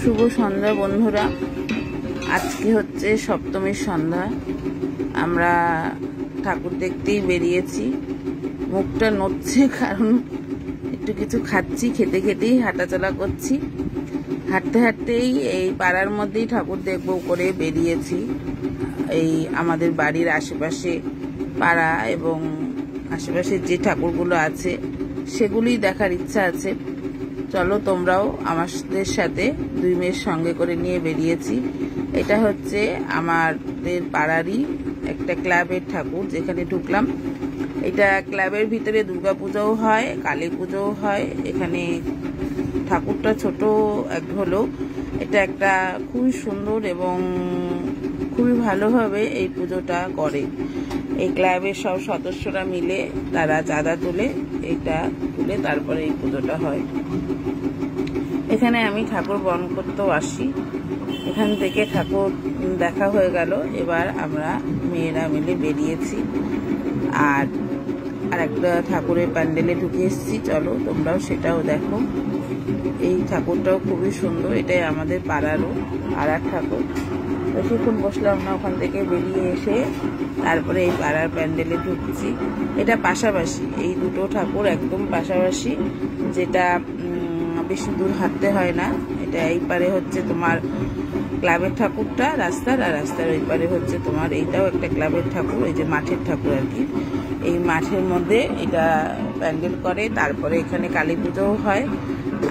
শুভ সন্ধ্যা বন্ধুরা। আজকে হচ্ছে সপ্তমীর সন্ধ্যা। আমরা ঠাকুর দেখতেই বেরিয়েছি। মুখটা নড়ছে কারণ একটু কিছু খাচ্ছি, খেতে খেতেই হাঁটাচলা করছি। হাঁটতে হাঁটতেই এই পাড়ার মধ্যেই ঠাকুর দেখবো করে বেরিয়েছি। এই আমাদের বাড়ির আশেপাশে পাড়া এবং আশেপাশে যে ঠাকুরগুলো আছে সেগুলি দেখার ইচ্ছা আছে। চলো তোমরাও আমাদের সাথে, দুই মেয়ের সঙ্গে করে নিয়ে বেরিয়েছি। এটা হচ্ছে আমাদের পাড়ারই একটা ক্লাবের ঠাকুর, যেখানে ঢুকলাম। এটা ক্লাবের ভিতরে দুর্গাপূজাও হয়, কালী পুজোও হয়। এখানে ঠাকুরটা ছোট এক হলো, এটা একটা খুবই সুন্দর এবং খুবই ভালোভাবে এই পুজোটা করে। এই ক্লাবের সব সদস্যরা মিলে তারা চাঁদা তুলে, এইটা তুলে তারপরে এই পুজোটা হয়। এখানে আমি ঠাকুর বরণ করতেও আসি। এখান থেকে ঠাকুর দেখা হয়ে গেল। এবার আমরা মেয়েরা মিলে বেরিয়েছি আর একটা ঠাকুরের প্যান্ডেলে ঢুকে এসেছি। চলো তোমরাও সেটাও দেখো। এই ঠাকুরটাও খুবই সুন্দর। এটাই আমাদের পাড়ারও আর এক ঠাকুর। বেশিক্ষণ বসলাম না, ওখান থেকে বেরিয়ে এসে তারপরে এই পাড়ার প্যান্ডেলে ঢুকছি। এটা পাশাপাশি, এই দুটো ঠাকুর একদম পাশাপাশি, যেটা বেশি দূর হাঁটতে হয় না। এটা এই পারে হচ্ছে তোমার ক্লাবের ঠাকুরটা রাস্তার, আর রাস্তার ওই পারে হচ্ছে তোমার এইটাও একটা ক্লাবের ঠাকুর, এই যে মাঠের ঠাকুর আর কি। এই মাঠের মধ্যে এটা প্যান্ডেল করে, তারপরে এখানে কালী পুজোও হয়।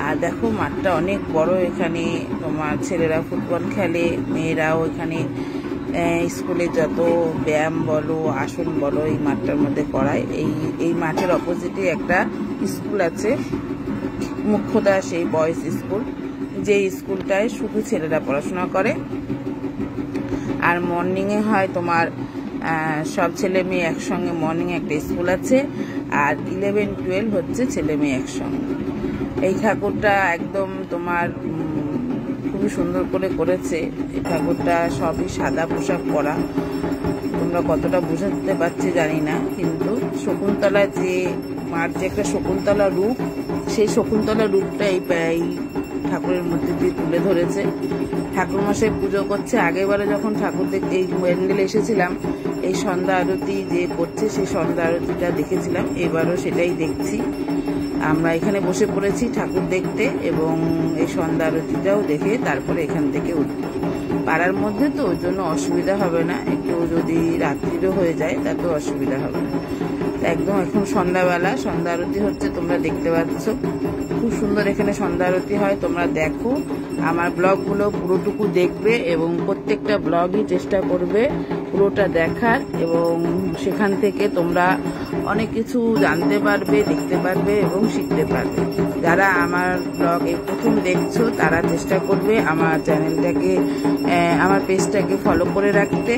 আর দেখো মাঠটা অনেক বড়। এখানে তোমার ছেলেরা ফুটবল খেলে, মেয়েরাও এখানে স্কুলে যত ব্যায়াম বলো, আসন বলো, এই মাঠটার মধ্যে করায়। এই মাঠের অপোজিটে একটা স্কুল আছে, মুখ্যদাস এই বয়েজ স্কুল, যে স্কুলটায় শুধু ছেলেরা পড়াশোনা করে। আর মর্নিংয়ে হয় তোমার সব ছেলে মেয়ে একসঙ্গে। মর্নিংয়ে একটা স্কুল আছে, আর 11-12 হচ্ছে ছেলে মেয়ে একসঙ্গে। এই ঠাকুরটা একদম তোমার খুবই সুন্দর করে করেছে। এই ঠাকুরটা সবই সাদা পোশাক পরা। তোমরা কতটা বুঝাতে পারছি জানি না, কিন্তু শকুন্তলা যে মার যে একটা শকুন্তলা রূপ, সেই শকুন্তলা রূপটা এই ঠাকুরের মধ্যে দিয়ে তুলে ধরেছে। ঠাকুরমশাই পুজো করছে। আগেরবারে যখন ঠাকুর দেখতে এই প্যান্ডেলে এসেছিলাম, এই সন্ধ্যা আরতি যে করছে সেই সন্ধ্যা আরতিটা দেখেছিলাম, এবারও সেটাই দেখছি। আমরা এখানে বসে পড়েছি ঠাকুর দেখতে এবং এই সন্ধ্যা আরতিটাও দেখে তারপরে এখান থেকে উঠব। পাড়ার মধ্যে তো ওই জন্য অসুবিধা হবে না, একটু যদি রাত্রিরও হয়ে যায় তাতেও অসুবিধা হবে না। একদম এখন সন্ধ্যাবেলা সন্ধ্যা আরতি হচ্ছে, তোমরা দেখতে পাচ্ছ। খুব সুন্দর এখানে সন্ধ্যা আরতি হয়। তোমরা দেখো, আমার ব্লগগুলো পুরোটুকু দেখবে এবং প্রত্যেকটা ব্লগই চেষ্টা করবে পুরোটা দেখার, এবং সেখান থেকে তোমরা অনেক কিছু জানতে পারবে, দেখতে পারবে এবং শিখতে পারবে। যারা আমার ব্লগ এই প্রথম দেখছো তারা চেষ্টা করবে আমার চ্যানেলটাকে, আমার পেজটাকে ফলো করে রাখতে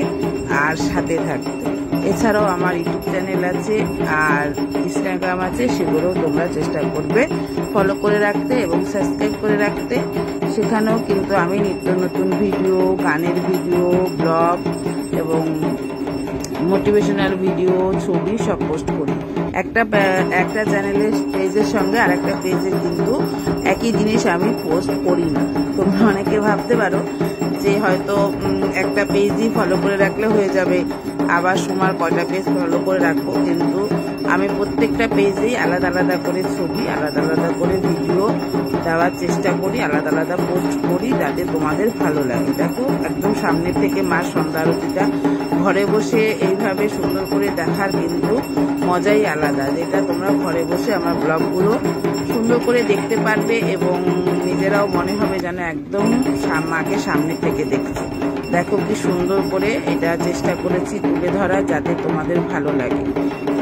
আর সাথে থাকতে। এছাড়াও আমার ইউটিউব চ্যানেল আছে আর ইনস্টাগ্রাম আছে, সেগুলোও তোমরা চেষ্টা করবে ফলো করে রাখতে এবং সাবস্ক্রাইব করে রাখতে। সেখানেও কিন্তু আমি নিত্য নতুন ভিডিও, গানের ভিডিও, ব্লগ এবং মোটিভেশনাল ভিডিও, ছবি সব পোস্ট করি। একটা চ্যানেলের পেজের সঙ্গে আর একটা পেজের কিন্তু একই জিনিস আমি পোস্ট করি না। তোমরা অনেকে ভাবতে পারো যে হয়তো একটা পেজই ফলো করে রাখলে হয়ে যাবে, আবার সময় কয়টা পেজ ফলো করে রাখবো, কিন্তু আমি প্রত্যেকটা পেজেই আলাদা আলাদা করে ছবি, আলাদা আলাদা করে ভিডিও দেওয়ার চেষ্টা করি, আলাদা আলাদা পোস্ট করি, যাতে তোমাদের ভালো লাগে। দেখো একদম সামনের থেকে মার সন্ধ্যা আরতিটা ঘরে বসে এইভাবে সুন্দর করে দেখার কিন্তু মজাই আলাদা, যেটা তোমরা ঘরে বসে আমার ব্লগগুলো সুন্দর করে দেখতে পারবে এবং নিজেরাও মনে হবে যেন একদম মাকে সামনে থেকে দেখছে। দেখো কি সুন্দর করে এটা চেষ্টা করেছি তুলে ধরা, যাতে তোমাদের ভালো লাগে।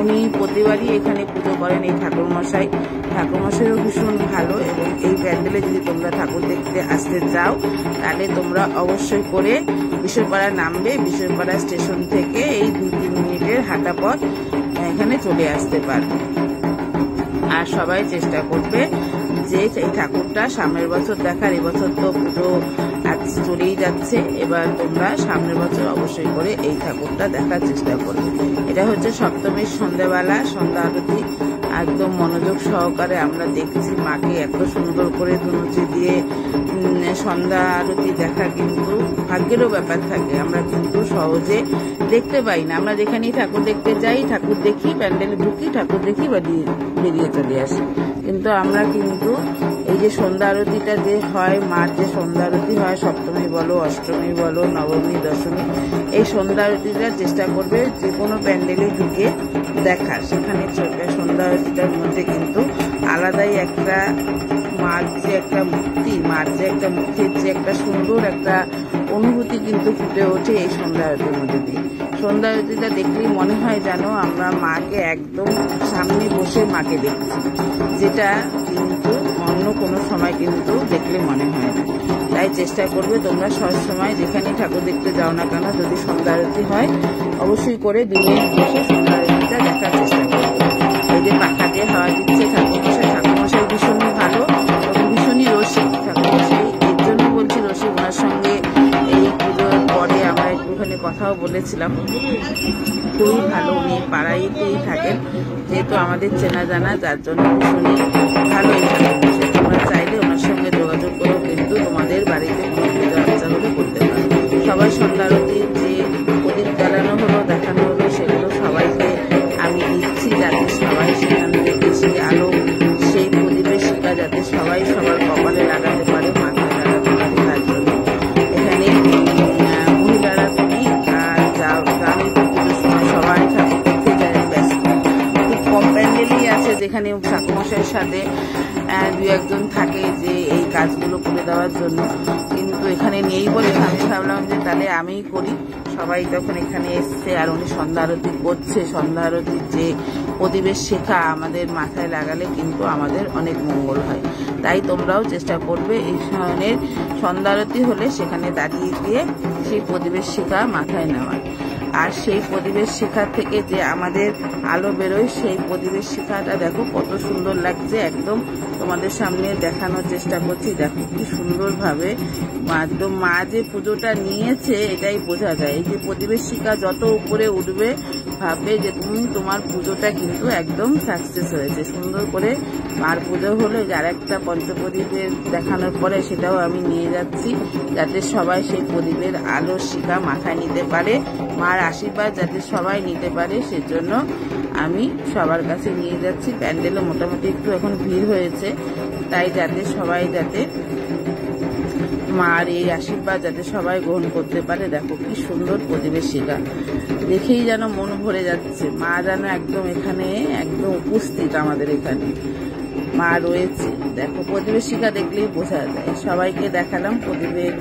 উনি প্রতিবারই এখানে পুজো করেন এই ঠাকুরমশাই। ঠাকুরমশাইও ভীষণ ভালো, এবং এই প্যান্ডেলে যদি তোমরা ঠাকুর দেখতে আসতে চাও তাহলে তোমরা অবশ্যই করে বিশ্বপাড়া নামবে। বিশ্বপাড়া স্টেশন থেকে এই 2-3 মিনিটের হাঁটা পথ এখানে চলে আসতে পারবে। আর সবাই চেষ্টা করবে যে এই ঠাকুরটা সামনের বছর দেখার। এবছর তো পুজো আজ চলেই যাচ্ছে, এবার তোমরা সামনের বছর অবশ্যই করে এই ঠাকুরটা দেখার চেষ্টা করবে। এটা হচ্ছে সপ্তমীর সন্ধ্যাবেলা সন্ধ্যা আরতি। একদম মনোযোগ সহকারে আমরা দেখছি মাকে এত সুন্দর করে ধুনুচি দিয়ে সন্ধ্যা আরতি দেখা কিন্তু ভাগ্যেরও ব্যাপার থাকে। আমরা কিন্তু সহজে দেখতে পাই না। আমরা যেখানেই ঠাকুর দেখতে যাই, ঠাকুর দেখি, প্যান্ডেলে ঢুকি, ঠাকুর দেখি, বেরিয়ে চলে আসি। কিন্তু আমরা কিন্তু এই যে সন্ধ্যা আরতিটা যে হয়, মার যে সন্ধ্যা আরতি হয়, সপ্তমী বলো, অষ্টমী বলো, নবমী, দশমী, এই সন্ধ্যা আরতিটা চেষ্টা করবে যে কোনো প্যান্ডেলে ঢুকে দেখার। সেখানে সন্ধ্যা আরতিটার মধ্যে কিন্তু আলাদাই একটা মার যে একটা মূর্তি, মার যে একটা মুখের যে একটা সুন্দর একটা অনুভূতি কিন্তু ফুটে ওঠে এই সন্ধ্যা আরতির মধ্যে দিয়ে। সন্ধ্যা আরতিটা দেখলেই মনে হয় যেন আমরা মাকে একদম সামনে বসে মাকে দেখছি, যেটা কিন্তু অন্য কোনো সময় কিন্তু দেখলে মনে হয় না। তাই চেষ্টা করবে তোমরা সবসময় যেখানে ঠাকুর দেখতে যাও না কেন, যদি সন্ধ্যা আরতি হয় অবশ্যই করে 2 মিনিট বসে সন্ধ্যা আরতিটা দেখার চেষ্টা করবে। এই যে পাখা দিয়ে হাওয়া দিচ্ছে ঠাকুরমশাই ভীষণই ভালো এবং ভীষণই রসিক ঠাকুরমশাই। এর জন্য বলছি রসিক, ওনার সঙ্গে এই পুজোর পরে আমরা একটুখানি কথাও বলেছিলাম। খুবই ভালো, উনি পাড়াইতেই থাকেন, যেহেতু আমাদের চেনা জানা, যার জন্য ভীষণই ভালো এই ঠাকুরমশাই। তোমরা চাইলে ওনার সঙ্গে যোগাযোগ করেও কিন্তু তোমাদের বাড়িতে কোনো পূজা অর্চা হলে করতে পারো। সবাই সন্ধ্যা আরতির যে প্রদীপ জ্বালানো হলো, দেখানো হলো, সেগুলো সবাইকে আমি দিচ্ছি, যাতে সবাই সেখান থেকে সেই আলো, সেই প্রদীপের শিখা যাতে সবাই সবার কপালে লাগাতে পারে, মাথায় লাগাতে পারে, তার জন্য এখানে মহিলারা তুমি আর জানি তো পুজোর সময় সবাই ঠাকুর দেখতে যায় ব্যস্ত। খুব কম প্যান্ডেলই আছে যেখানে ঠাকুরমশাইয়ের সাথে 2-1 জন থাকে যে এই কাজগুলো করে দেওয়ার জন্য, কিন্তু এখানে নেই বলে আমি ভাবলাম যে তাহলে আমিই করি। সবাই তখন এখানে এসছে আর উনি সন্ধ্যা আরতি করছে। সন্ধ্যা আরতির যে প্রদীপের শিখা আমাদের মাথায় লাগালে কিন্তু আমাদের অনেক মঙ্গল হয়। তাই তোমরাও চেষ্টা করবে এই ধরনের সন্ধ্যা আরতি হলে সেখানে দাঁড়িয়ে গিয়ে সেই প্রদীপের শিখা মাথায় নেওয়ার। আর সেই প্রদীপের শিখা থেকে যে আমাদের আলো বেরোয়, সেই প্রদীপের শিখাটা দেখো কত সুন্দর লাগছে। একদম তোমাদের সামনে দেখানোর চেষ্টা করছি। দেখো কি সুন্দরভাবে একদম মা যে পুজোটা নিয়েছে এটাই বোঝা যায়। এই যে প্রদীপের শিখা যত উপরে উঠবে ভাববে যে তুমি তোমার পুজোটা কিন্তু একদম সাকসেস হয়েছে। সুন্দর করে মার পুজো হলো। আর একটা পঞ্চপ্রদীপের দেখানোর পরে সেটাও আমি নিয়ে যাচ্ছি, যাতে সবাই সেই প্রদীপের আলোর শিখা মাথায় নিতে পারে, মার আশীর্বাদ যাতে সবাই নিতে পারে, সেজন্য আমি সবার কাছে নিয়ে যাচ্ছি। প্যান্ডেলও মোটামুটি একটু এখন ভিড় হয়েছে, তাই যাতে সবাই যাতে মার এই আশীর্বাদ যাতে সবাই গ্রহণ করতে পারে। দেখো কি সুন্দর প্রদীপের শিখা, দেখেই যেন মন ভরে যাচ্ছে। মা যেন একদম এখানে একদম উপস্থিত, আমাদের এখানে মা রয়েছে। দেখো প্রদীপের শিখা দেখলেই বোঝা যায়। সবাইকে দেখালাম প্রদীপের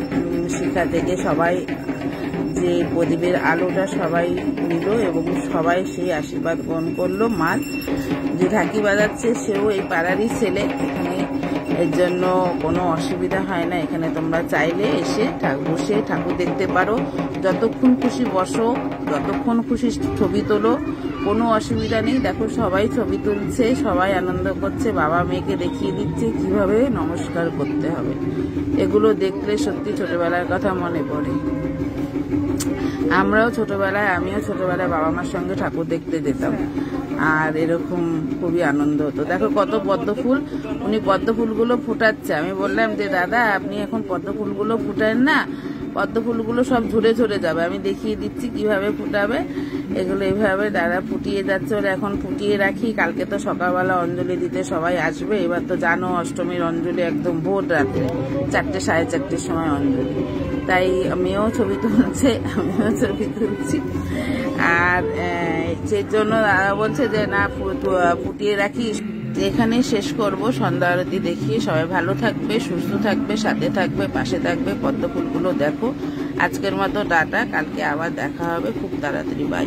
শিখা থেকে সবাই যে প্রদীপের আলোটা সবাই নিল এবং সবাই সেই আশীর্বাদ গ্রহণ করলো। মার যে ঢাকি বাজাচ্ছে সেও এই পাড়ারই ছেলে। এখানে এর জন্য কোনো অসুবিধা হয় না। এখানে তোমরা চাইলে এসে বসে ঠাকুর দেখতে পারো, যতক্ষণ খুশি বসো, যতক্ষণ খুশি ছবি তোলো, কোনো অসুবিধা নেই। দেখো সবাই ছবি তুলছে, সবাই আনন্দ করছে, বাবা মেয়েকে দেখিয়ে দিচ্ছে কিভাবে নমস্কার করতে হবে। এগুলো দেখলে সত্যি ছোটবেলার কথা মনে পড়ে। আমিও ছোটবেলায় বাবা মার সঙ্গে ঠাকুর দেখতে যেতাম, আর এরকম খুবই আনন্দ হতো। দেখো কত পদ্ম ফুল, উনি পদ্ম ফুলগুলো ফুটাচ্ছে। আমি বললাম যে দাদা আপনি এখন পদ্ম ফুলগুলো ফুটান না, পদ্ম ফুলগুলো সব ঝরে ঝরে যাবে, আমি দেখিয়ে দিচ্ছি কিভাবে ফুটাবে। এগুলো এইভাবে দাদা ফুটিয়ে যাচ্ছে। ওরা এখন ফুটিয়ে রাখি, কালকে তো সকালবেলা অঞ্জলি দিতে সবাই আসবে। এবার তো জানো অষ্টমীর অঞ্জলি একদম ভোর রাত্রে 4টে 4:30 সময় অঞ্জলি। তাই মেয়েও ছবি তুলছে, আমিও ছবি তুলছি। আর সেই জন্য দাদা বলছে যে না ফুটিয়ে রাখি। এখানে শেষ করব সন্ধ্যা আরতি দেখিয়ে। সবাই ভালো থাকবে, সুস্থ থাকবে, সাথে থাকবে, পাশে থাকবে। পদ্ম ফুলগুলো দেখো। আজকের মতো টাটা, কালকে আবার দেখা হবে খুব তাড়াতাড়ি। বাই।